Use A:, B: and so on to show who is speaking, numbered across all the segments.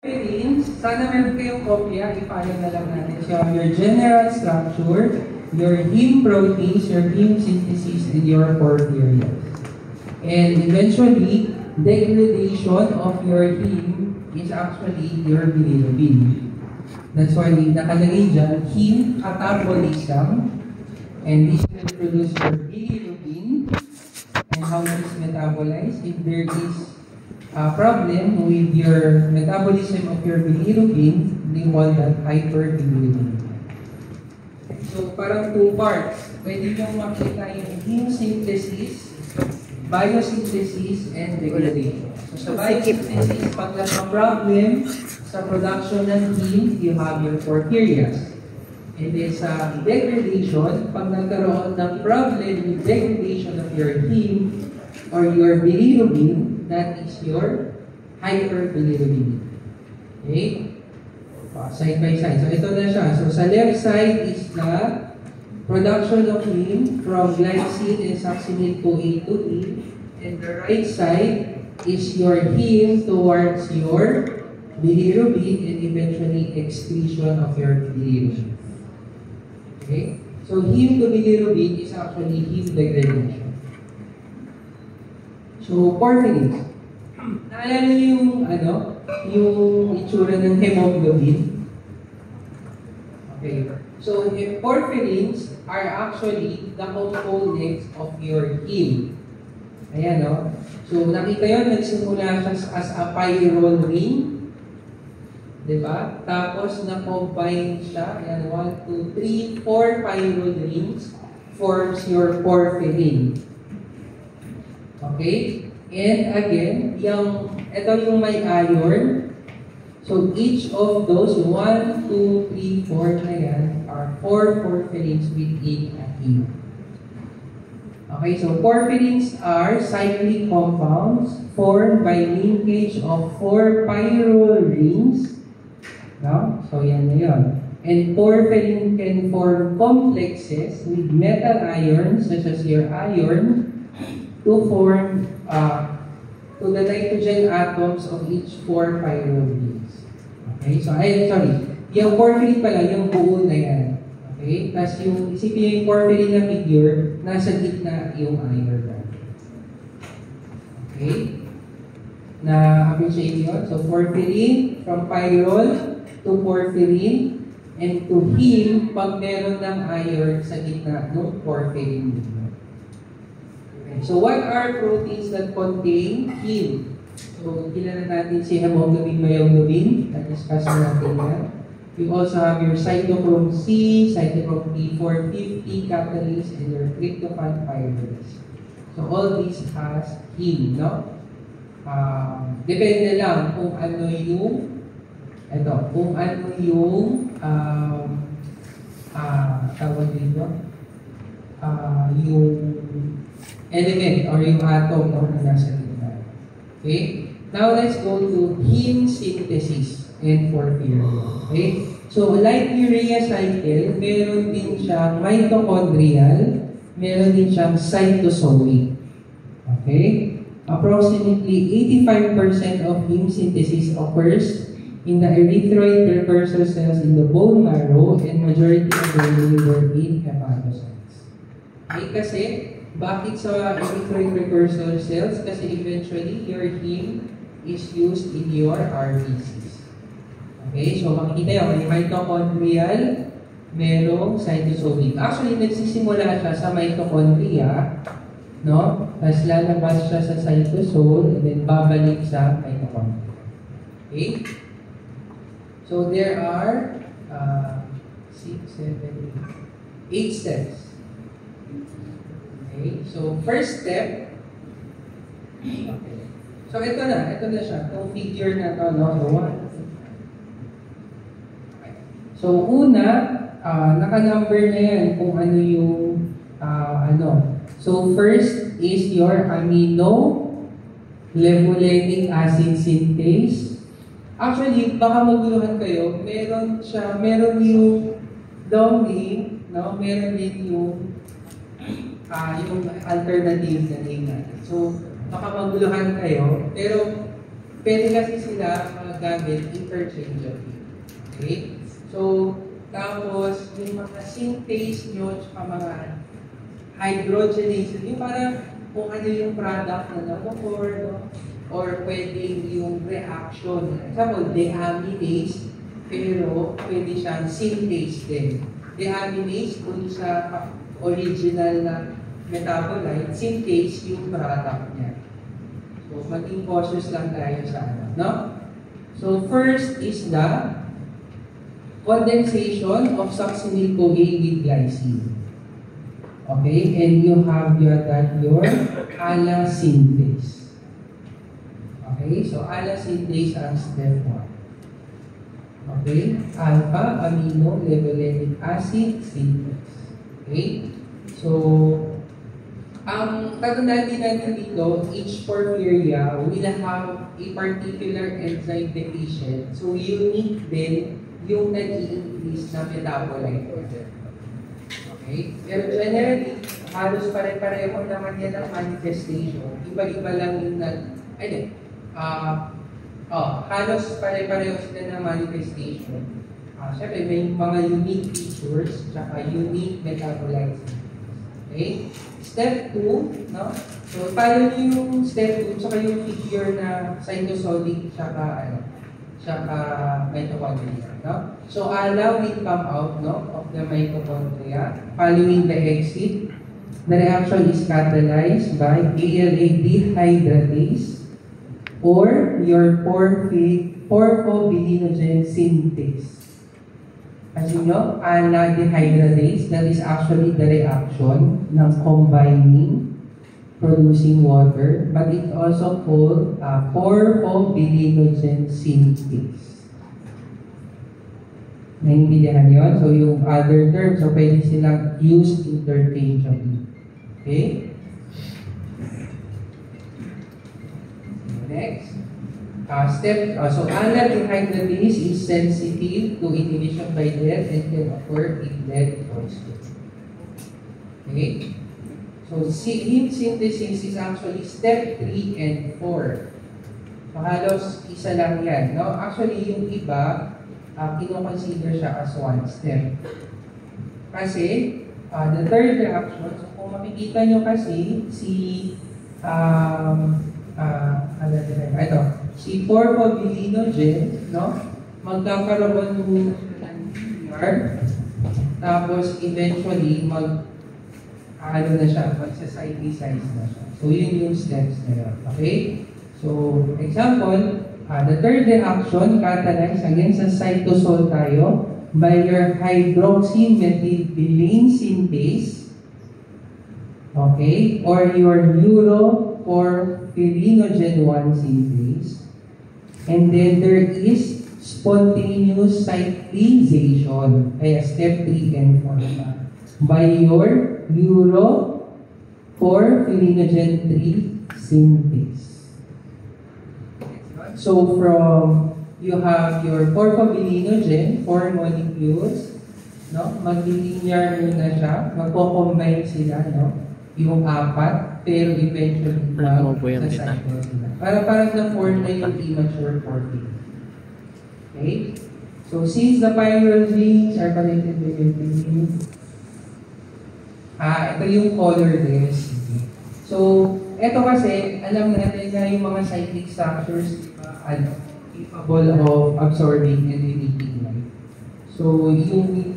A: Sana meron kayong kopya, i-follow na lang natin. So, your general structure, your heme proteins, your heme synthesis, and your porphyrias. And eventually, degradation of your heme is actually your bilirubin. That's why nakalagay dyan, heme catabolism, and this will produce your bilirubin, and how it is metabolized. If there is a problem with your metabolism of your bilirubin, they call that hyperbilirubinemia. So, parang two parts. Pwede nyo makita yung heme synthesis, biosynthesis, and degradation. So, sa biosynthesis, pag nagka-problem sa production ng heme, you have your porphyrias. And then sa degradation, pag nagkaroon ng problem with degradation of your heme or your bilirubin, that is your hyperbilirubinemia. Okay? Side by side. So, ito na siya. So, sa left side is the production of heme from glycine and succinyl-CoA to heme. And the right side is your heme towards your bilirubin and eventually excretion of your bilirubin. Okay? So, heme to bilirubin is actually heme degradation. So, porphyrins. Naalala niyo yung itsura ng hemoglobin? Okay. So, porphyrins are actually the components of your heme. Ayan, no? So, nakita yun, nagsimula siya as a pyrrole ring. Diba? Tapos, na-combine siya. Ayan, 1, 2, 3, 4 pyrrole rings forms your porphyrin. Okay? And again, ito yung may iron. So, each of those, 1, 2, 3, 4 na yan, are 4 porphyrins within a heme. Okay, so porphyrins are cyclic compounds formed by linkage of 4 pyrrole rings. No? So, yan na yun. And porphyrin can form complexes with metal ions, such as your iron, to form to the nitrogen atoms of each 4 pyrrole rings. Okay, so yung porphyrin pala, yung buo na yan. Okay, tapos yung isipin yung porphyrin na figure, nasa gitna yung iron. Okay, na-appreciate yun. So porphyrin, from pyrrole to porphyrin, and to heme, pag meron ng iron sa gitna ng porphyrin. So, what are proteins that contain heme? So, kilala natin si hemoglobin, myoglobin. Na-discuss natin yan. You also have your cytochrome C, cytochrome P450 catalase, and your tryptophan pyruvate. So, all these has heme, no? Depende lang kung ano yung tawag dito, yung element or yung atom na nasa gitna. Okay? Now, let's go to heme synthesis and porphyria. Okay? So, like urea cycle, meron din siyang mitochondrial, meron din siyang cytosomic. Okay? Approximately 85% of heme synthesis occurs in the erythroid precursor cells in the bone marrow and majority of the liver in hepatocytes. Okay, kasi bakit sa erythroid precursor cells? Kasi eventually, your heme is used in your RBCs. Okay, so makikita yun, may mitochondrial, merong cytosomic. Actually, nagsisimula siya sa mitochondria, no? Tapos lalabas siya sa cytosol, and then babalik sa mitochondria. Okay? So there are 6, 7, 8 steps. Okay, so first step, okay. So ito na siya, itong figure na to, no? Okay. So una, naka-number na yan kung ano yung, So first is your amino levulinic acid synthase. Actually, baka maguluhan kayo, meron yung domain, no? Meron din yung alternative na name natin. So, baka maguluhan kayo, pero pwede kasi sila maggamit interchangeably. Okay? So, tapos, yung mga synthase nyo, tsaka mga hydrogenase, yung parang kung ano yung product na nabufor, no? Or pwedeng yung reaction. Example, deaminase, pero pwede siyang synthase din. Deaminase, kung sa original na metabolite, synthase yung product niya. So, maging cautious lang tayo sa ano, no? So, first is the condensation of succinyl-CoA with glycine. Okay, and you have your ALA synthase. Okay, so ALA synthase ang step 1. Okay, alpha amino levulinic acid synthase. Okay, so ang tatandaan din natin dito, each porphyria will have a particular enzyme deficient. So unique din yung nag-i-increase na metabolite order. Okay? Pero generally, halos pare-pareho naman yan ang manifestation. Iba-iba lang yung halos pare-pareho sila ng manifestation. Siyempre, may mga unique features tsaka unique metabolites. Okay? Step 2, no? So, paano yung step 2 tsaka yung figure na cytosolic tsaka mitochondria, no? So, ALA will come out, no, of the mitochondria following the exit. The reaction is catalyzed by ALA dehydratase or your porphobilinogen synthase. As you know, ALA dehydratase, that is actually the reaction ng combining producing water, but it's also called porphobilinogen synthase. Naintindihan yun? So yung other terms, so pwede silang used interchangeably. Okay? Next. So ALA dehydratase is sensitive to inhibition by lead and can occur in lead also. Okay? So, heme synthesis is actually step 3 and 4. So, halos isa lang yan. No? Actually, yung iba, kino-consider siya as one step. Kasi, the third reaction, so kung makikita nyo kasi, si porphobilinogen, no? Magkakaroon ng NR, tapos eventually, ano na siya, magsa-synthesize na siya. So, yun yung steps na yun. Okay? So, example, the third reaction, catalyze, again, sa cytosol tayo, by your hydroxymethylbilane synthase, okay, or your uroporphyrinogen 1 synthase, and then there is spontaneous cyclization, kaya step 3 and 4 by your uroporphyrinogen 3 synthase. So from you have your porphobilinogen, 4 molecules, no? Mag-linear muna siya, magko-combine sila, no? Yung 4, pero eventually mag-cycle sila. Parang na-form na yung immature porphyrin. Okay? So since the pyruvines are connected with your ito yung color density. So, ito kasi, alam natin na yung mga cyclic structures, capable of absorbing and emitting light. So, yung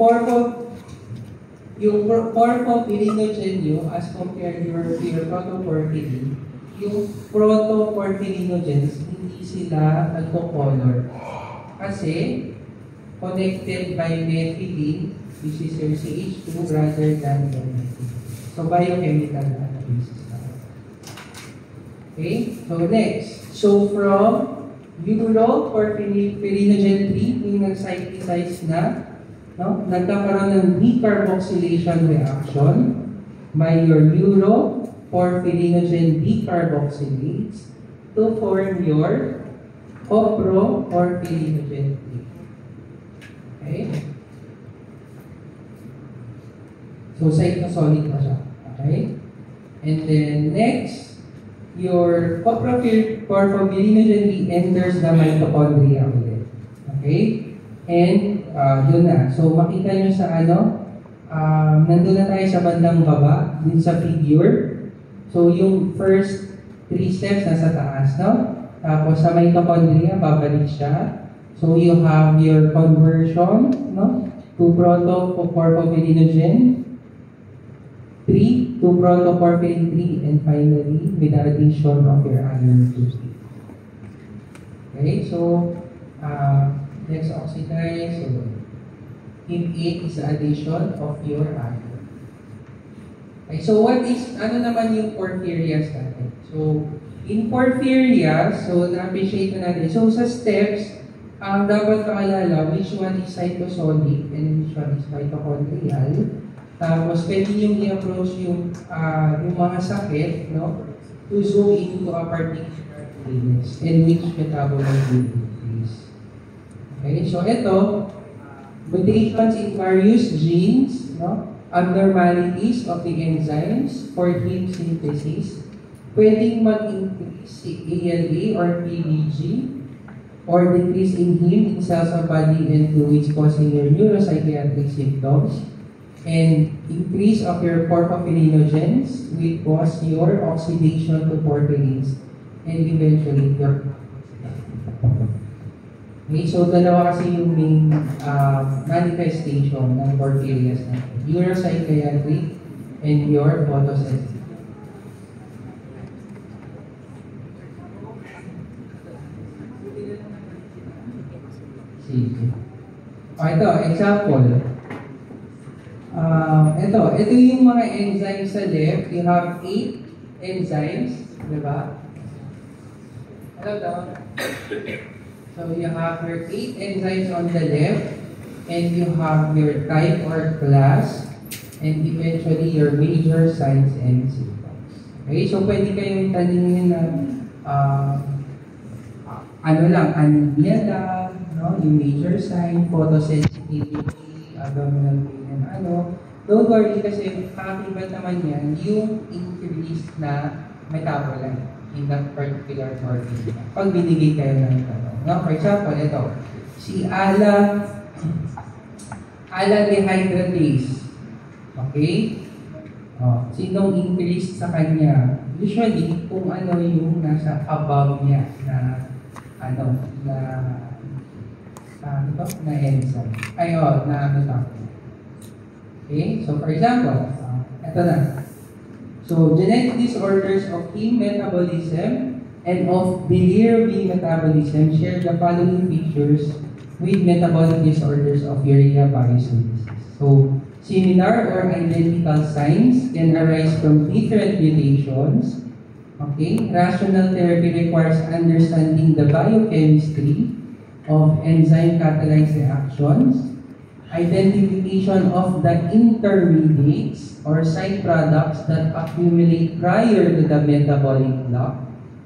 A: porphobilinogen nyo, as compared to your protoporphyrin, yung protoporphyrinogens, hindi sila nagko-color. Kasi, connected by methylene, which is your CH2 rather than your methylene. So, biochemical analysis. Okay? So, next. So, from uroporphyrinogen 3, yung nag-cyclicize na, no? Nagkakaroon ng decarboxylation reaction by your uroporphyrinogen decarboxylates to form your coproporphyrinogen 3. Okay? So, cytosolic na siya. Okay? And then, next, your porphorinogenic enters the mitochondria ulit. Okay? And, yun na. So, makita nyo sa nandun na tayo sa bandang baba, din sa figure. So, yung first 3 steps nasa taas, no? Tapos, sa mitochondria, babalik siya. So, you have your conversion, no? To proto-porphyrinogen 3, to proto-porphyrin 3, and finally, with the addition of your iron 2. Okay, so, let's oxidize. So, heme 8 is the addition of your iron. Okay, so what is, ano naman yung porphyrias natin? So, in porphyrias, so na-appreciate na natin. So, sa steps, ang dapat kaalala, which one is cytosolic and which one is mitochondrial. Tapos, pwede nyo i-approach yung mga sakit, no? To zoom into a particular illness and which metabolite will increase. Okay, so ito, mutations in various genes, no? Abnormalities of the enzymes for heme synthesis, pwedeng mag-increase si ALA or PBG, or decrease in heme in cells of body and fluids causing your neuropsychiatric symptoms, and increase of your porphyrinogens will cause your oxidation to porphyrins, and eventually your okay, so dalawa kasi yung main manifestation ng porphyrias natin. Neuropsychiatric and your photosensitive. Sige. Ito, example. Ito yung mga enzymes sa left. You have 8 enzymes, di ba? Hello daw. So you have your 8 enzymes on the left, and you have your type or class, and eventually your major signs and symptoms. Okay, so pwede kayong tanungin na anemia lang, no? Yung major sign, photosensitivity, abdominal pain, and Don't worry kasi kakakibat naman yan yung increase na metabolite in that particular organ. Pag binigay kayo ng tanong. No? For example, ito. Si ala dehydratase. Okay? Sinong increase sa kanya? Usually, kung ano yung nasa above niya na enzyme. Okay? So, for example, ito na. So, genetic disorders of heme metabolism and of bilirubin metabolism share the following features with metabolic disorders of urea biosynthesis. So, similar or identical signs can arise from different mutations. Okay? Rational therapy requires understanding the biochemistry of enzyme catalyzed reactions, identification of the intermediates or side products that accumulate prior to the metabolic clock.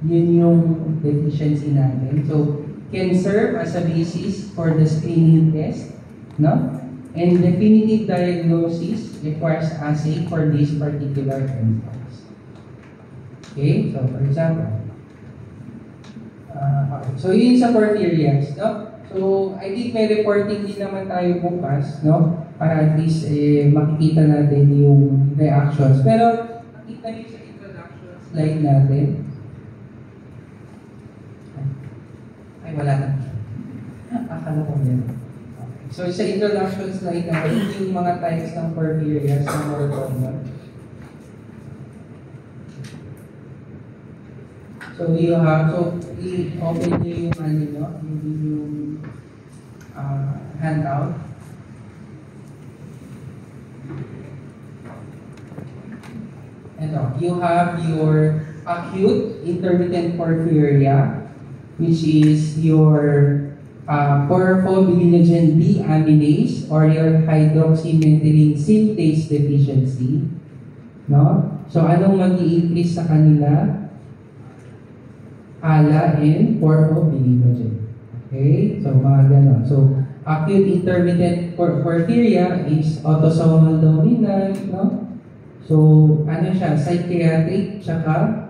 A: Yun yung deficiency natin. So, can serve as a basis for the screening test, no? And definitive diagnosis requires assay for these particular enzymes. Okay, so for example, okay. So yun sa porphyrias, no? So I think may reporting din naman tayo bukas, no? Para at least makikita natin yung reactions. Pero makita niyo sa introduction slide natin. Ay, wala na. Akala ko yan. Okay. So sa introduction slide natin, yung mga types ng porphyrias na more common. So you have, so i-open nyo yung yung handout. Ito, you have your acute intermittent porphyria, which is your porphobilinogen B amylase or your hydroxymethylene synthase deficiency. No? So anong mag-i-increase sa kanila? ALA and porphobilinogen. Okay? So, mga ganon. So, acute intermittent porphyria is autosomal dominant, no? So, ano siya? Psychiatric, tsaka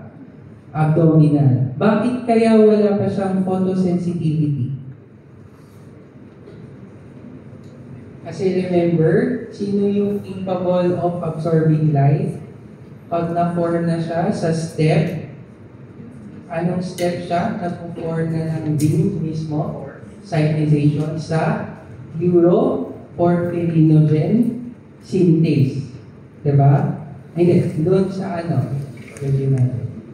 A: abdominal. Bakit kaya wala pa siyang photosensitivity? Kasi remember, sino yung capable of absorbing light? Pag na-form na siya sa step, anong step siya? Na-form na ng beam mismo or cyanization sa uroporphyrinogen synthase. Diba? Hindi, doon sa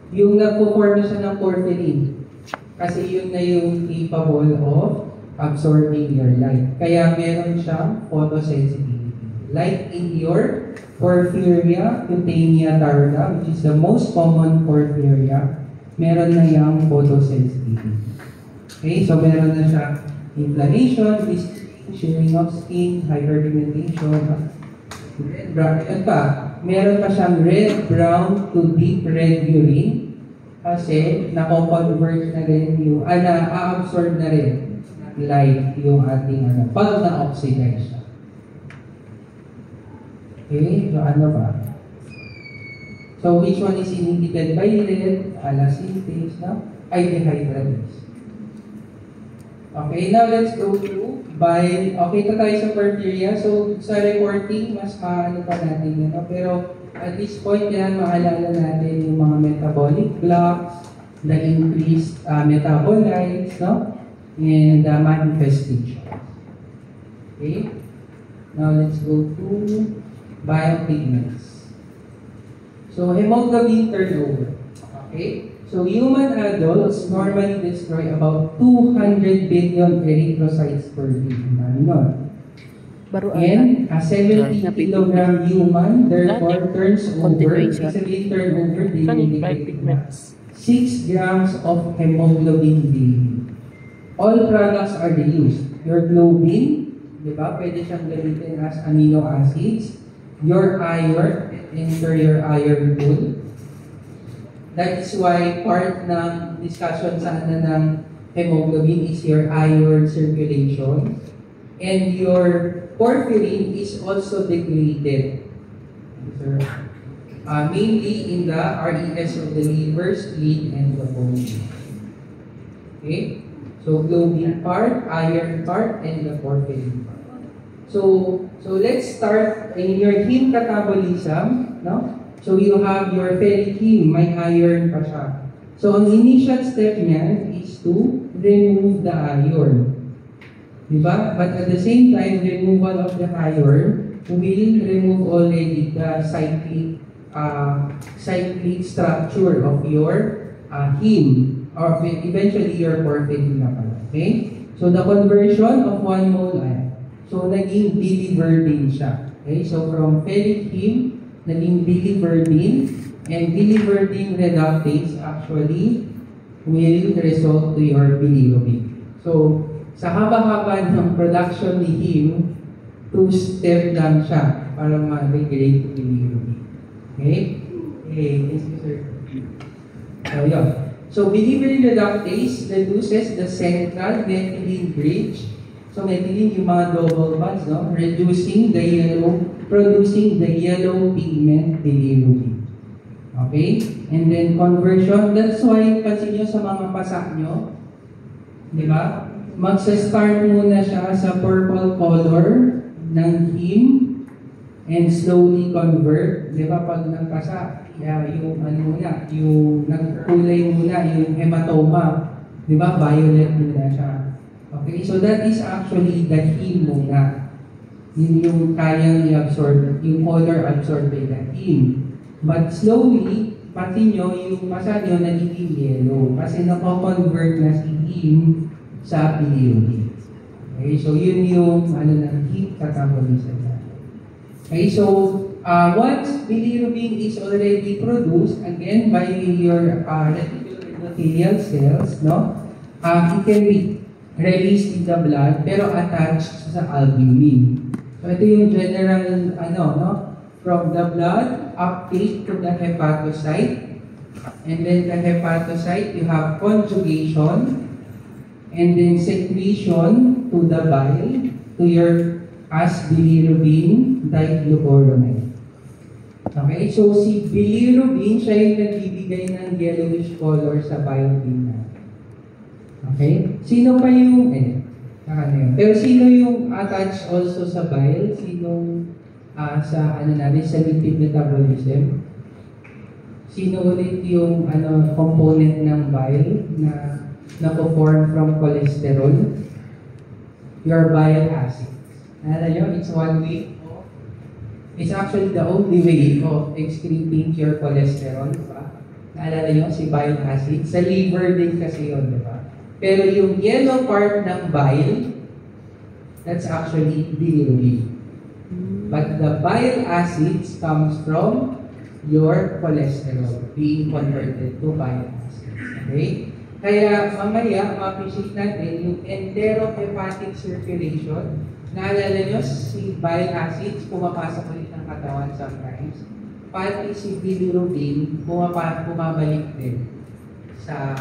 A: yung nagpo-form na siya ng porphyrin. Kasi yun na yung capable of absorbing your light. Kaya meron siyang photosensitivity. Like in your porphyria cutanea tarda, which is the most common porphyria, meron na yung photosensitivity. Okay, so meron na siya inflammation, shearing of skin, hyperpigmentation, red, brown, meron pa siyang red, brown to deep red urine kasi nako-convert na rin yung, na-absorb na rin light yung ating pag na-oxidize siya. Okay, so ano pa? So which one is inhibited by red? Synthase, no? Dehydratase. Okay, now let's go to by, okay, ito tayo sa porphyria. So, sa reporting, mas maano pa natin yun. No? Pero, at this point yan, maalala natin yung mga metabolic blocks, the increased metabolites, no? And the manifestation. Okay? Now, let's go to biopigments. So, hemoglobin turnover. Okay? So, human adults normally destroy about 200 billion erythrocytes per day. And a 70 kilogram human therefore turns over, sabihin turnover, daily 6 grams of hemoglobin daily. All products are reused. Your globin, di ba? Pwede siyang gamitin as amino acids. Your iron, enter your iron pool. That is why part ng discussion sa ng hemoglobin is your iron circulation. And your porphyrin is also degraded. Mainly in the RES of the liver, spleen, and the bone. Okay? So globin part, iron part, and the porphyrin part. So let's start in your heme catabolism, no? So you have your ferric heme, may iron pa siya. So ang initial step niyan is to remove the iron. Diba? But at the same time, removal of the iron will remove already the cyclic structure of your heme, or eventually your porphyrin na pala. Okay? So the conversion of 1 mole, so naging biliverdin siya. Okay? So from ferric heme, naging biliverdin, and biliverdin reductase actually will result to your bilirubin. So, sa haba-haba ng production ni heme, 2-step lang siya para ma-degrade bilirubin. Okay? Okay, yes, sir. So, yun. So, biliverdin reductase reduces the central methylene bridge. So, methylene yung mga double bonds, no? Producing the yellow pigment bilirubin. Okay? And then conversion, that's why kasi nyo sa mga pasak nyo, di ba? Magsa-start muna siya sa purple color ng heme and slowly convert. Di ba? Pag nagpasa, yung nagkulay muna, yung hematoma, di ba? Violet muna siya. Okay? So that is actually the heme muna. Yun yung kayang i-absorb, yung color absorbed by the heme. But slowly, pati nyo, yung masa nyo nagiging yellow kasi nako-convert na si heme sa bilirubin. Okay, so yun yung ng heme catabolism. Okay, so once bilirubin is already produced, again, by your reticular endothelial cells, no, it can be released in the blood pero attached sa albumin. So ito yung general, from the blood, uptake to the hepatocyte. And then the hepatocyte, you have conjugation. And then secretion to the bile, to your as bilirubin diglucuronide. Okay, so si bilirubin, siya yung nagbibigay ng yellowish color sa bile bean natin. Okay? Sino pa yung, pero sino yung attached also sa bile? Sinong sa natin, sa lipid metabolism? Sino ulit yung component ng bile na na-form from cholesterol? Your bile acids. Naalala nyo, it's actually the only way of excreting your cholesterol, di ba? Naalala nyo, si bile acid. Sa liver din kasi yun, di ba? Pero yung yellow part ng bile, that's actually bilirubin. But the bile acids comes from your cholesterol being converted to bile acids. Okay? Kaya mamaya, ma-appreciate natin yung enterohepatic circulation. Naalala nyo, si bile acids pumapasok ulit ng katawan sometimes. Pati si bilirubin bumabalik din sa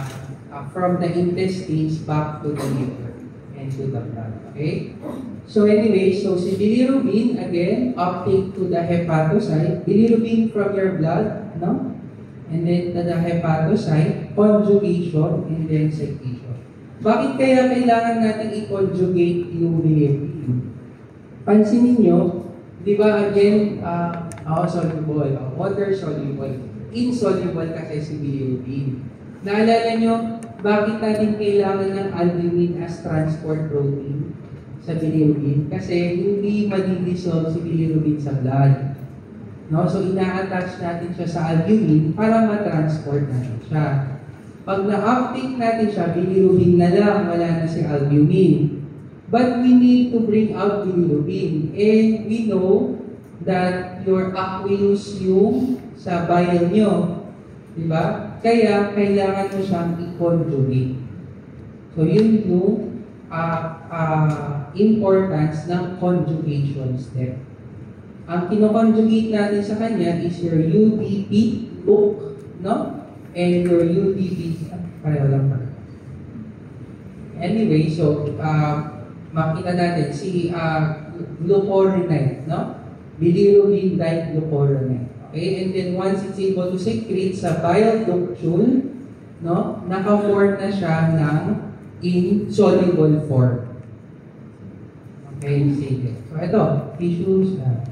A: from the intestines back to the liver and to the blood. Okay? So anyway, so si bilirubin, again, uptake to the hepatocyte. Bilirubin from your blood, no? And then to the hepatocyte, conjugation, and then secretion. Bakit kaya kailangan natin i-conjugate yung bilirubin? Pansinin nyo, di ba again, soluble, water soluble, insoluble kasi si bilirubin. Naalala nyo, bakit natin kailangan ng albumin as transport protein sa bilirubin? Kasi hindi madidissolve si bilirubin sa blood. No? So, ina-attach natin siya sa albumin para ma-transport natin siya. Pag na-uptake natin siya, bilirubin na lang, wala na si albumin. But we need to bring out bilirubin. And we know that your aqueous yung sa bile nyo. Diba? Kaya, kailangan mo siyang i-conjugate. So, yun yung importance ng conjugation step. Ang kino-conjugate natin sa kanya is your UDP book, no? And your UDP, pareho lang pa. Anyway, so, makita natin si glucuronide, no? Bilirubin diglucuronide. Okay, and then once it's able to secrete sa bile ductule, no, naka-form na siya ng insoluble form. Okay, sige. So ito, tissues na.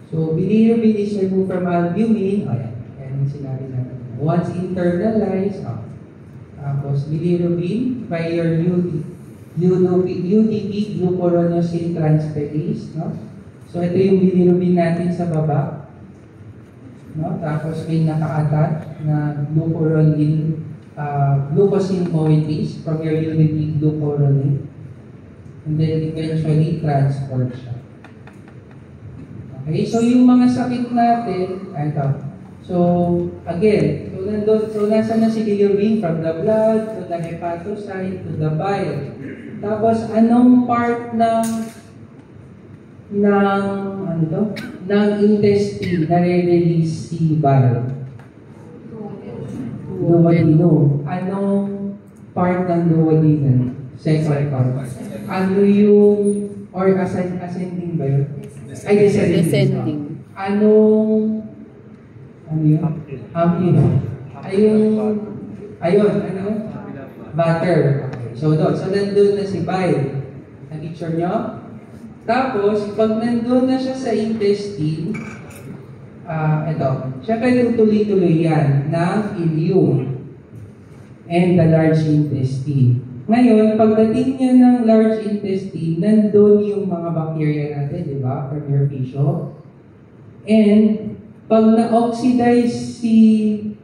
A: So bilirubin is removed from albumin. Ayan, yung sinabi natin. Once internalized, tapos bilirubin by your UDP, glucuronosine transferase, no? So ito yung bilirubin natin sa baba. No? Tapos may naka-attach na glucosine moieties from your UDP glucuronate. And then eventually transport siya. Okay, so yung mga sakit natin, ito. So again, so nasa na si bilirubin from the blood to the hepatocyte to the bile. Tapos anong part ng intestine na re-release si bile? Duodenum. Anong part ng duodenum? Second part. Ano yung, or ascending ba yun? Ay, descending. Ano yun? Ayun, ano? Butter. Okay. So, nandun na si bile. Na-picture nyo? Tapos, pag nandun na siya sa intestine, syempre tuloy-tuloy yan ng ileum and the large intestine. Ngayon, pagdating niya ng large intestine, nandun yung mga bacteria natin, di ba? From your tissue. And, pag na-oxidize si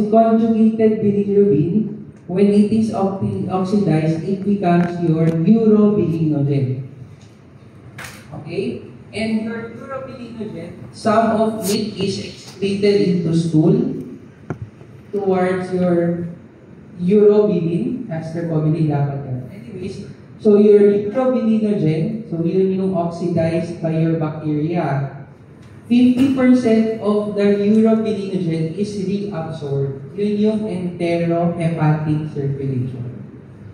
A: conjugated bilirubin, when it is oxidized, it becomes your urobilinogen. Okay? And your urobilinogen, some of it is excreted into stool towards your urobilin, ascorbyl dapat yan. Anyways, so your urobilinogen, so yun yung oxidized by your bacteria. 50% of the urobilinogen is reabsorbed. Yun yung enterohepatic circulation.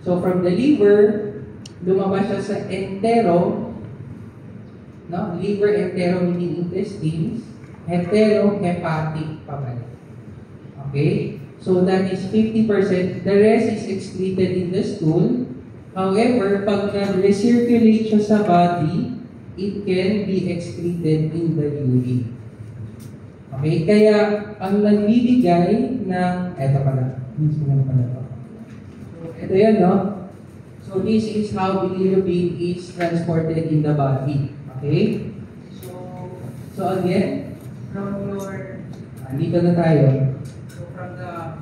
A: So from the liver, lumabas siya sa entero, no? Liver, entero, meaning intestines. heterohepatic pa pala. Okay? So that is 50%. The rest is excreted in the stool. However, pag nag-recirculate siya sa body, it can be excreted in the urine. Okay? Kaya, ang nagbibigay ng... Eto pala. So, ito yan, no? So, this is how bilirubin is transported in the body. Okay? So again, from your... dito na tayo. So, from the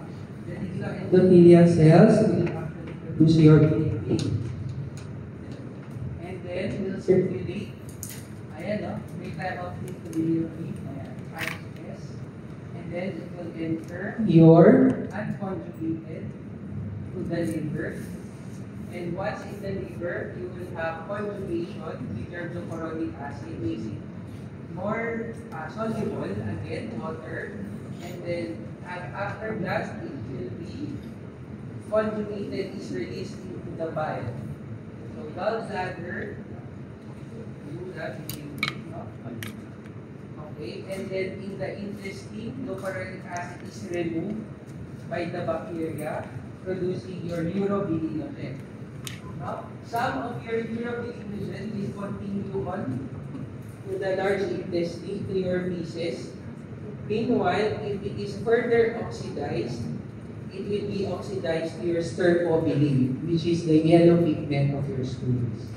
A: endothelial cells, we will actually produce your bilirubin. And then, we'll circulate. Ayan, no? May type of bilirubin. Ayan, S. And then, it will enter your unconjugated to the liver. And once in the liver, you will have conjugation with your glucuronic acid, makes it more soluble, again, water. And then, after that, it will be conjugated, is released into the bile. So, gallbladder, do that, okay. And then, in the intestine, glucuronic acid is removed by the bacteria, producing your urobilinogen. Some of your urobilinogen will continue on to the large intestine, to your feces. Meanwhile, if it is further oxidized, it will be oxidized to your stercobilin, which is the yellow pigment of your stools.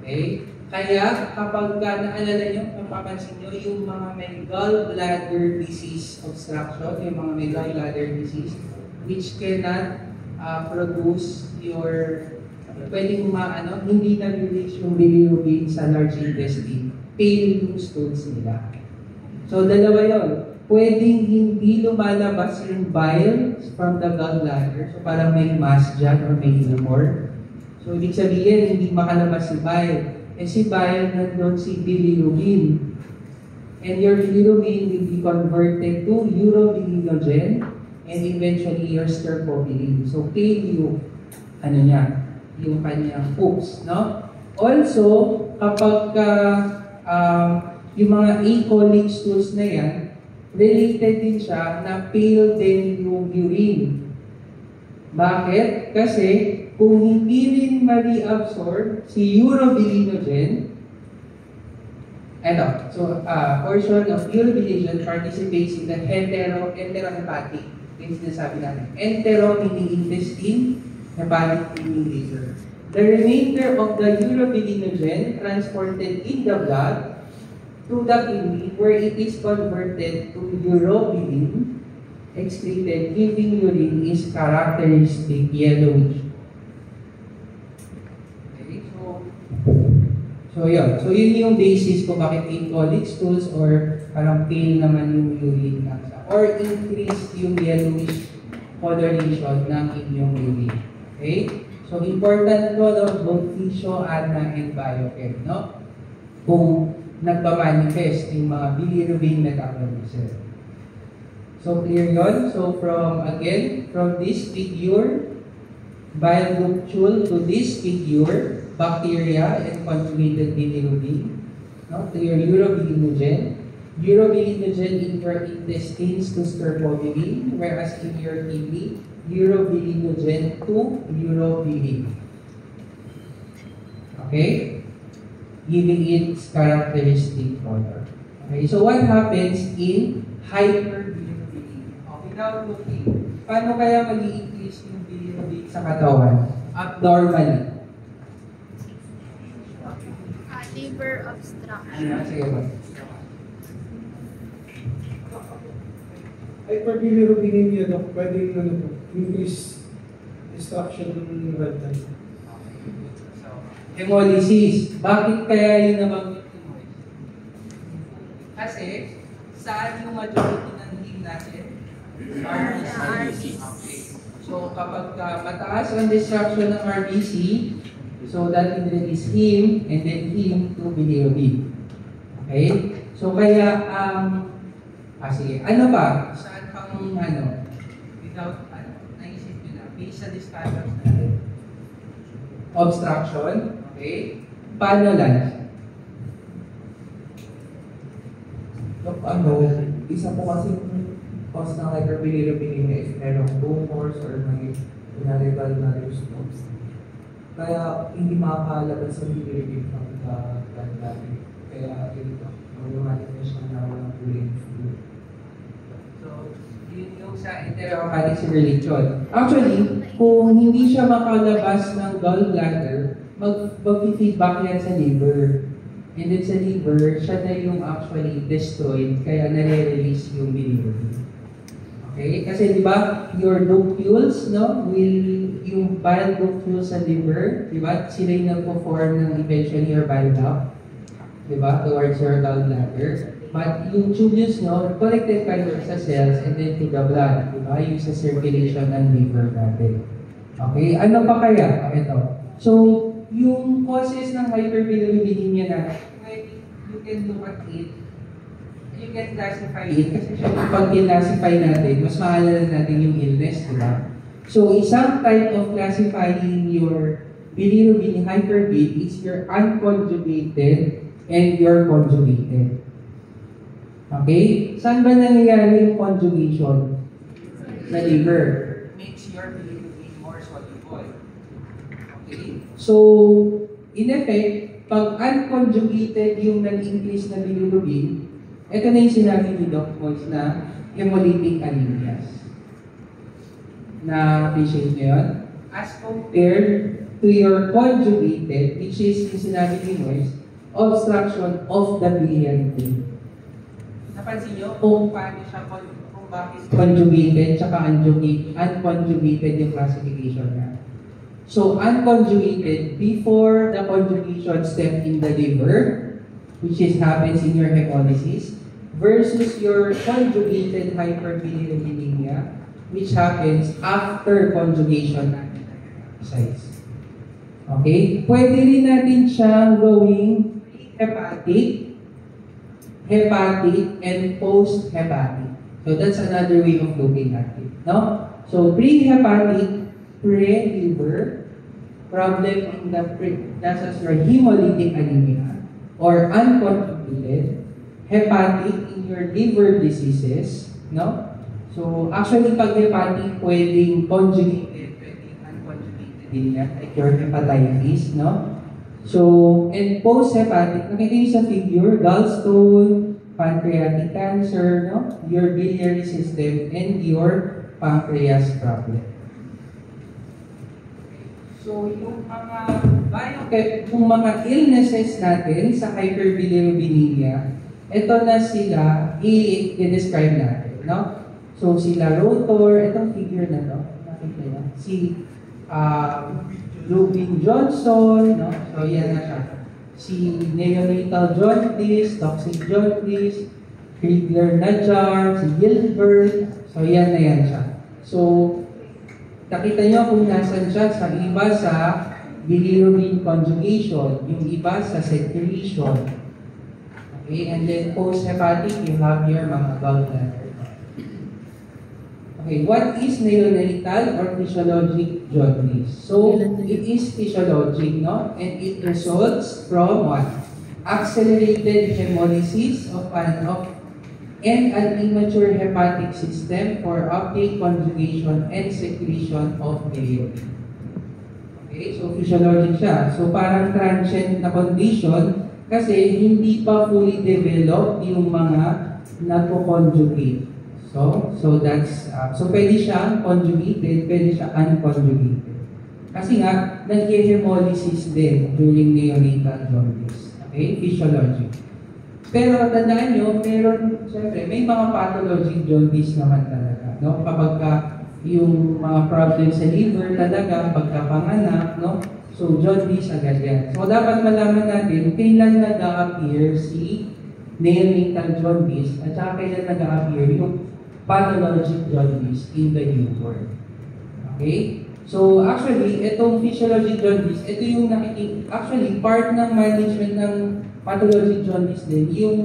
A: Okay? Kaya, kapag naalala nyo, napapansin nyo, yung mga may gallbladder disease obstruction, yung mga may gallbladder disease, which cannot produce your, pwedeng hindi na-release yung bilirubin sa large intestine, pale yung stools nila. So, dalawa yun. Pwedeng hindi lumalabas yung bile from the gallbladder. So, parang may mass dyan or may tumor. So, ibig sabihin, hindi makalabas si bile. Eh, si bile, nandun si bilirubin. And your bilirubin will be converted to urobilinogen and eventually your stercobilin. So, pale yung, yung kanyang poops, no? Also, kapag yung mga acolic stools na yan, related din siya na pale din yung urine. Bakit? Kasi, kung hindi rin ma-reabsorb si urobilinogen, portion of urobilinogen participates in the heterohepatic. Yung sinasabi natin. Entero meaning intestine, hepatic meaning liver. The remainder of the urobilinogen transported in the blood to the kidney where it is converted to urobilin, excreted, giving urine is characteristic yellowish. Okay, so yun yung basis kung bakit acolic stools or parang pale naman yung urine or increase yung yellowish coloration ng inyong urine. Okay? So, important po both physio, ADNA, and biochem, no? Kung nagpa-manifest yung mga bilirubin metabolism. So, clear yun? So, from this figure, bile-ductule to this figure, bacteria and conjugated bilirubin, no? To your urobilinogen. Urobilinogen in your intestines to stercobilin, whereas in your kidney, urobilinogen to urobilin. Okay? Giving its characteristic color. Okay, so what happens in hyperbilirubin? Without looking, paano kaya mag-i-increase yung bilirubin sa katawan? Abnormally.
B: Liver obstruction.
A: Sige ba?
C: Hyperbilirubin yun, pwede increase destruction ng red cell.
A: Hemolysis. Bakit kaya yun naman? Kasi, saan yung majority ng heme natin? RBC. Okay. So, kapag mataas ang destruction ng RBC, so that will release heme and then heme to bilirubin. Okay? So, kaya, sige. Ano ba? Saan pang, without, naisip nyo na, based sa discussions natin. Obstruction. Okay? Paano lang?
D: isa po kasi cause ng hyperbilirubinemia is merong tumors or may inaligal na response. Kaya hindi makakalabas sa bilirubin from the blood natin. Kaya ito, manifest na walang kulay.
A: So, yun yung sa enterohepatic circulation. Actually, kung hindi siya makalabas ng gallbladder, mag-feedback yan sa liver. And then sa liver, siya na yung actually destroyed, kaya nare-release yung bilirubin. Okay? Kasi di ba, your locules, no, yung bile locules sa liver, di ba, sila yung nagpo-form ng eventually your bile duct, di ba, towards your gallbladder. But yung tubules, no, connected pa yun sa cells and then to the blood, di ba, yung sa circulation ng liver natin. Okay? Ano pa kaya? Ito. So, yung causes ng hyperbilirubinemia na, you can look at it, you can classify it, kasi syempre pag classify natin, mas maalala natin yung illness, di ba? So, isang type of classifying your bilirubin hyperbil is your unconjugated and your conjugated. Okay? Saan ba nangyayari yung conjugation? Sa liver. Makes your bilirubin more soluble. Okay? So, in effect, pag unconjugated yung nag-increase na bilirubin, ito na yung sinabi ni Doc Mols na hemolytic anemias. Na-appreciate nyo yun? As compared to your conjugated, which is yung sinabi ni Mols, obstruction of the biliary vein. Napansin nyo kung paano siya, kung bakit conjugated tsaka unconjugated yung classification niya. So, unconjugated, before the conjugation step in the liver, which happens in your hemolysis, versus your conjugated hyperbilirubinemia, which happens after conjugation size. Okay? Pwede rin natin siyang gawing hepatic, and post-hepatic. So, that's another way of looking at it. No? So, pre-hepatic, pre-liver, problem in the that's your hemolytic anemia, or unconjugated, hepatic in your liver diseases, no? So, actually, pag hepatic, pwedeng conjugated, pwedeng unconjugated din yan, like your hepatitis, no? So, and post-hepatic, nakita niyo sa figure, gallstone, pancreatic cancer, no? Your biliary system, and your pancreas problem. So, yung mga illnesses natin sa hyperbilirubinemia, ito na sila i-describe natin, no? So, sila rotor, itong figure na to, nakita niyo, si Lubin Johnson, no? So, yan na siya. Si neonatal jaundice, toxic jaundice, Krigler-Najjar, si Gilbert, so yan na yan siya. So, nakita nyo kung nasan siya, sa iba sa bilirubin conjugation, yung iba sa secretion. Okay, and then post-hepatic, you have your mga gallbladder. Okay, what is neonatal or physiologic jaundice? So, it is physiologic, no? And it results from what? Accelerated hemolysis of and an immature hepatic system for uptake, conjugation, and secretion of bilirubin. Okay, so physiologic siya. So parang transient na condition kasi hindi pa fully developed yung mga nagko-conjugate. So that's so pwede siya conjugated, pwede siya unconjugated. Kasi nga nag-hemolysis din during neonatal jaundice. Okay, physiologic. Pero tandaan nyo, siyempre, may mga pathologic jaundice naman talaga, no? Kapag yung mga problems sa liver talaga, pagkapanganak, no? So, jaundice agad yan. So, dapat malaman natin kailan nag-a-appear si neonatal jaundice at saka kailan nag-a-appear yung pathologic jaundice in the newborn. Okay? So, actually, itong physiologic jaundice, ito yung actually, part ng management ng pathologic jaundice din, yung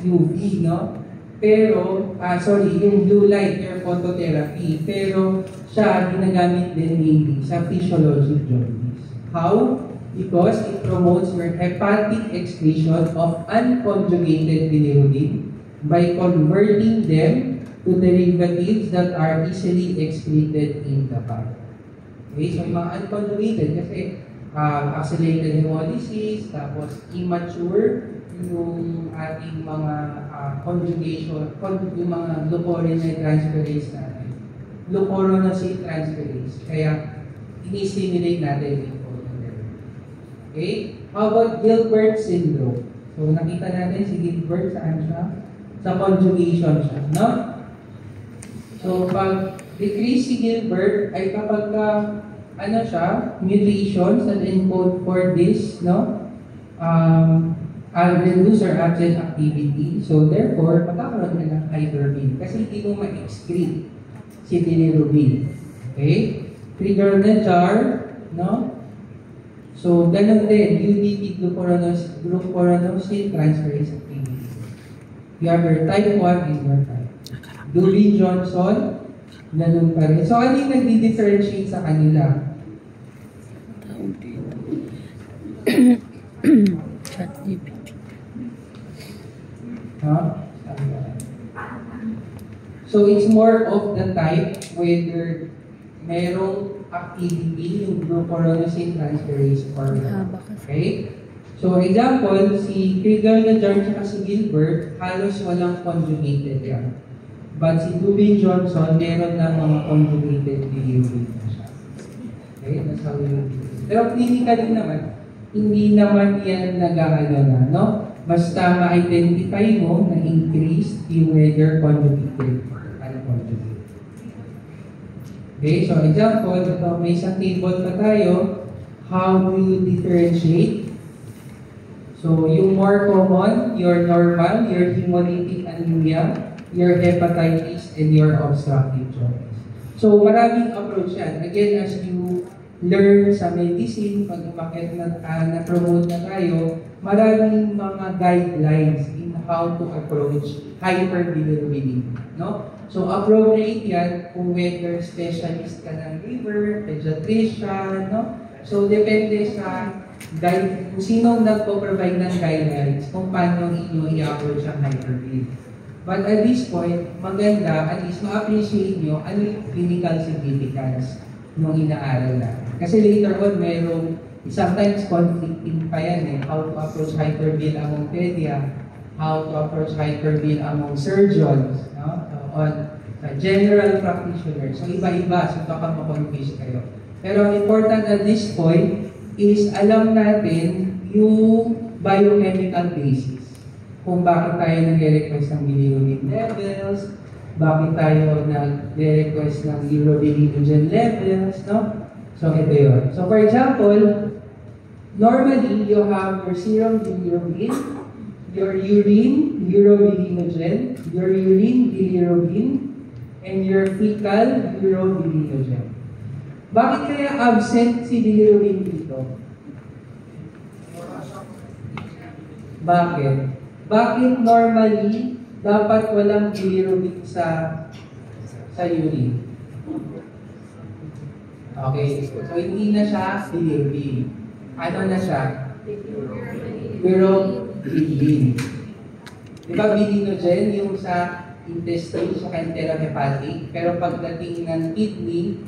A: UV, no? Pero, yung blue light, your phototherapy, pero siya ginagamit din mainly sa physiologic jaundice. How? Because it promotes your hepatic excretion of unconjugated bilirubin by converting them to derivatives that are easily excreted in the body. Okay, so mga unconjugated kasi accelerated hemolysis, tapos immature yung ating mga conjugation, yung mga glucuronate transferase natin. Glucuronate transferase. Kaya, ini-stimulate natin yung glucuronate. Okay? How about Gilbert syndrome? So, nakita natin si Gilbert, saan siya? Sa conjugation siya, no? So, pag decrease si Gilbert, ay kapag ano siya, mutations that encode for this, no? Reduce or absent activity. So, therefore, magkakaroon ka ng hyperbil kasi hindi mo ma-excrete si bilirubin. Okay? Trigger na jar, no? So, ganun din, UDP glucuronosine transferase activity. You have your type 1 and your type. Dubin-Johnson, ganun pa rin. So, ano yung nagdi-differentiate sa kanila? So, it's more of the type whether merong activity yung glucuronosine transferase or not. Okay? So, example, si Krieger-Najjar at si Gilbert, halos walang conjugated yan. But si Dubin-Johnson, meron ng mga conjugated bilirubin na siya. Okay? That's how you do it. Pero clinically naman, hindi naman yan nag-aano na, no? Basta ma-identify mo na increase yung whether conjugated or unconjugated. Okay, so example, ito, may isang table pa tayo. How do you differentiate? So, yung more common, your normal, your hemolytic anemia, your hepatitis, and your obstructive jaundice. So, maraming approach yan. Again, as you learn sa medicine, pag umakit na-promote na tayo, maraming mga guidelines in how to approach hyperbilirubinemia, no? So, appropriate yan kung whether specialist ka ng liver, pediatrician, no? So, depende sa kung sino nagpo-provide ng guidelines kung paano inyo i-approach ang hyperbil. But at this point, maganda, at least ma-appreciate nyo ano yung clinical significance nung inaaral natin. Kasi later on, mayroong sometimes conflicting pa yan eh. How to approach hyperbil among pedia, how to approach hyperbil among surgeons, no? So, on general practitioners. So, iba-iba. So, baka ma-confuse kayo. Pero ang important at this point is alam natin yung biochemical basis. Kung bakit tayo nag-request ng bilirubin levels, bakit tayo nag-request ng urobilinogen levels, no? So, ito yun. So, for example, normally, you have your serum bilirubin, your urine urobilinogen, your urine bilirubin, and your fecal urobilinogen. Bakit kaya absent si bilirubin dito? Bakit? Bakit normally dapat walang bilirubin sa urine? Okay, so hindi na siya bilirubin. Ano na siya? Urobilin. Diba bilinogen yung sa intestine, sa enterohepatic, pero pagdating ng kidney,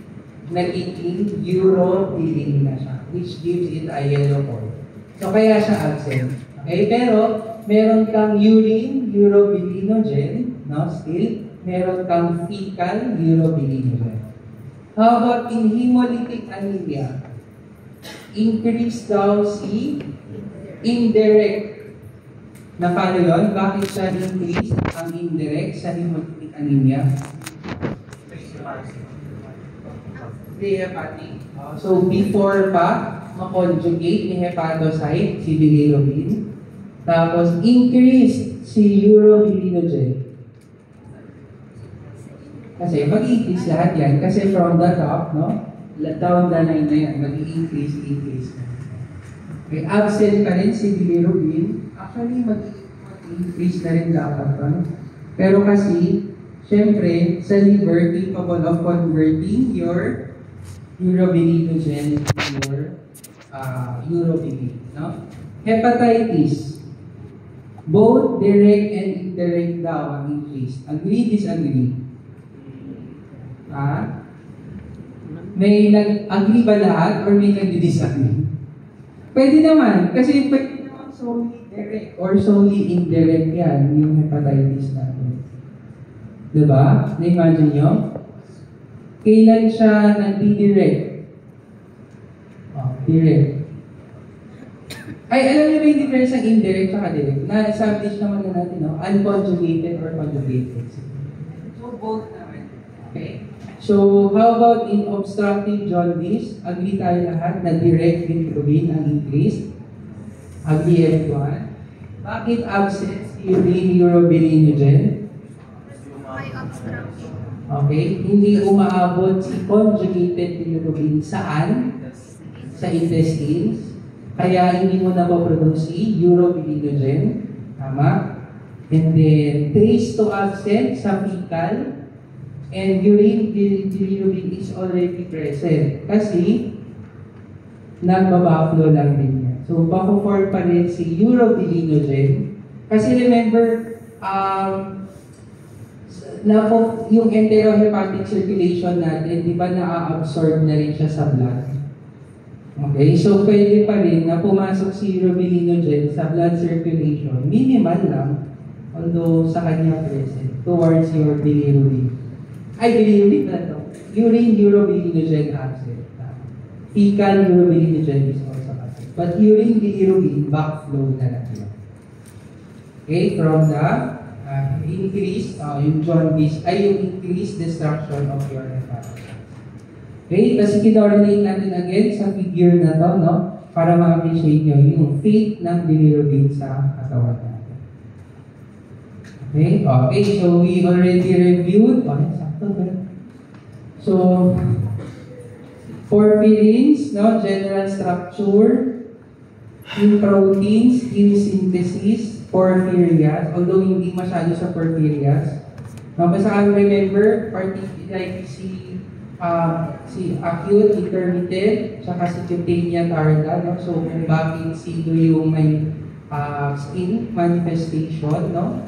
A: nagiging urobilin na siya, which gives it a yellow color. So, kaya siya absent. Okay, pero meron kang urine urobilinogen, no? Still, meron kang fecal urobilinogen. How about in hemolytic anemia? Increase daw si indirect. Na paano yun? Bakit siya increase ang indirect sa hemolytic anemia? Pre-hepatic. So, before pa, ma-conjugate ni hepatocyte, si bilirubin. Tapos, increase si urobilinogen. Kasi, mag-increase lahat yan. Kasi from the top, no? Down the line na yan, mag-increase. Okay, absent pa rin si bilirubin. Actually, mag-increase na rin dapat. No? Pero kasi, syempre, sa liver, capable of converting your urobilinogen to your urobilin. No? Hepatitis. Both direct and indirect daw ang increase. Agree, disagree? May nag-agree ba lahat or may nag-disagree? Pwede naman, kasi pwede naman solely direct or solely indirect yan, yung hepatitis natin. Diba? Na-imagine nyo? Kailan siya nag-direct? Direct. Ay, alam niyo ba yung difference ng indirect at direct? Na-establish naman na natin, no? Unconjugated or conjugated. So, both naman. Okay? So, how about in obstructive jaundice? Agree tayo lahat na direct bilirubin ang increase. Agree everyone? Bakit absent si urine urobilinogen?
B: May obstruction.
A: Okay? Hindi umaabot si conjugated bilirubin saan? Sa intestines. Kaya hindi mo napoproduce si urobilinogen. Tama? And then, trace to absent sa fecal. And urine bilirubin is already present. Kasi, nagbabackflow lang din yan. So, bako-form pa rin si urobilinogen. Kasi remember, yung enterohepatic circulation natin, di ba na-absorb na rin siya sa blood? Okay, so pwede pa rin na pumasok si urobilinogen sa blood circulation, minimal lang, although sa kanya present, towards your bilirubin. Ay, bilirubin na to. Urine urobilinogen absent. Fecal urobilinogen is also absent. But urine bilirubin, backflow na lang yun. Okay, from the increased, yung jaundice, ay yung increased destruction of your hepatitis. Okay, kasi kinorelate natin again sa figure na to, no? Para ma-appreciate nyo yung fate ng bilirubin sa katawan natin. Okay, okay, so we already reviewed. Okay, sakto ba? So, porphyrins, no? General structure, yung proteins, yung synthesis, porphyrias, although hindi masyado sa porphyrias. Basta kang remember, particularly si acute, intermittent, saka si cutaneous tarda, no? So, kung bakit sino yung may skin manifestation, no?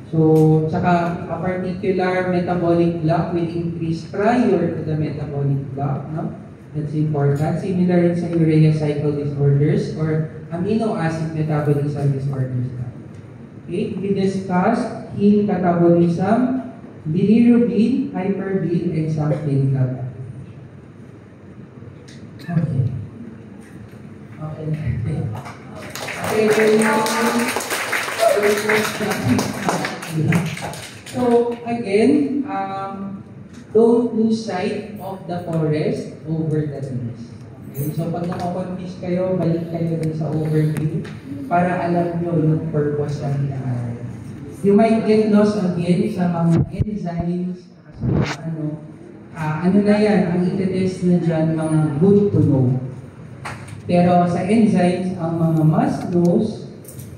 A: So, saka a particular metabolic block will increase prior to the metabolic block, no? That's important. Similar rin sa urea cycle disorders or amino acid metabolism disorders. Okay, we discussed heme catabolism, bilirubin, hyperbil, and some clinical application. Okay. So again, don't lose sight of the forest over the trees. Okay? So pag nakakonfuse kayo, balik kayo dun sa overview para alam nyo yung purpose ng inaaral. You might get lost again sa mga enzymes, sa mga ano na yan, ang itetest na dyan, mga good to know. Pero sa enzymes, ang mga must knows,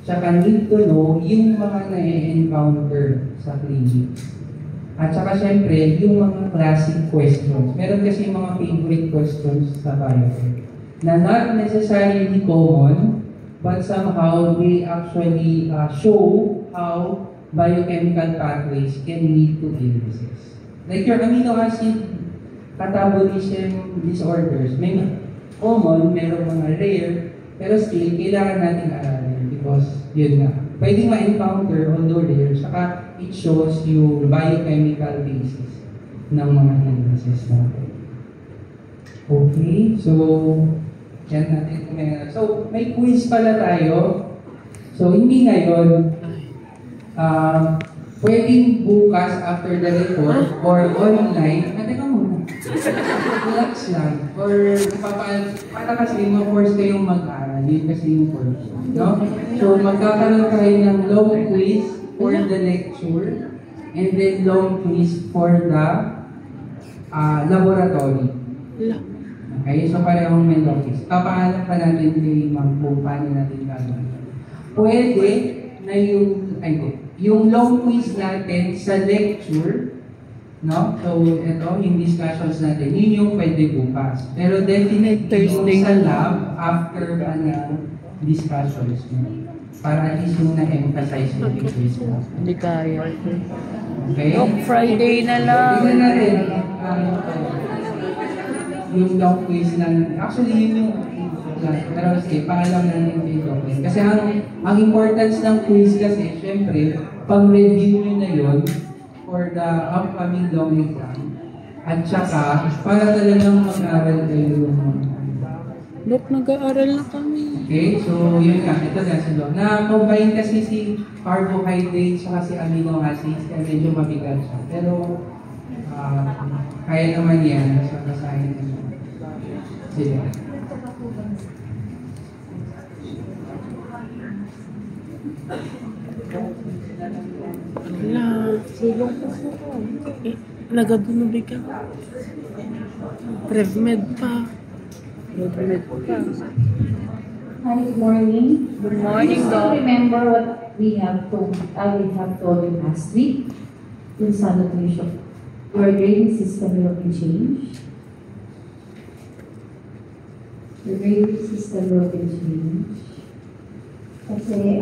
A: tsaka need to know, yung mga na-encounter sa clinic. At saka syempre, yung mga classic questions. Meron kasi mga favorite questions sa biotech na not necessarily common, but somehow they actually show how biochemical pathways can lead to illnesses. Like your amino acid catabolism disorders, may common, meron mga rare, pero still, kailangan natin aralin because yun nga, pwedeng ma-encounter, although rare, saka it shows yung biochemical basis ng mga illnesses natin. Okay, so, yan natin kumain. So, may quiz pala tayo. So, hindi ngayon, pwedeng bukas after the report or online, teka muna, relax lang. Or para kasi ma-force kayong mag-aral, yun kasi yung course. No? So magkakaroon tayo ng long quiz for the lecture and then long quiz for the laboratory. Okay, so parehong may long quiz. Papaalam pa natin kay Ma'am kung paano natin gagawin. Pwede na yung long quiz natin sa lecture, no? So, ito, yung discussions natin, yun yung pwede bukas. Pero definitely yung sa lab, after discussions. No? Para at least yung na-emphasize yung quiz mo.
E: Hindi kaya.
A: Okay?
E: Dok, Friday na lang.
A: Tingnan natin. Yung doc quiz lang. Actually, yun yung pero sige, pangalam natin yung doc quiz. Kasi ang importance ng quiz kasi, syempre, pang-review nyo na yun for the upcoming long exam. At saka, para talagang mag-aral kayo yung
E: Dok, nag-aaral na kami.
A: okay, so yun nga, ito na sa loob. Na-combine kasi si carbohydrates at si amino acids, kaya medyo mabigat siya. Pero, kaya naman yan, so basahin na siya. Sige.
E: Wala. Nagabunubig ka. Prevmed pa. Prevmed pa.
F: Hi, good morning.
E: Good morning,
F: Still
E: Doc.
F: remember what we have told you last week? Yung salutation. Your grading system will be changed. Your grading system will be changed. Kasi,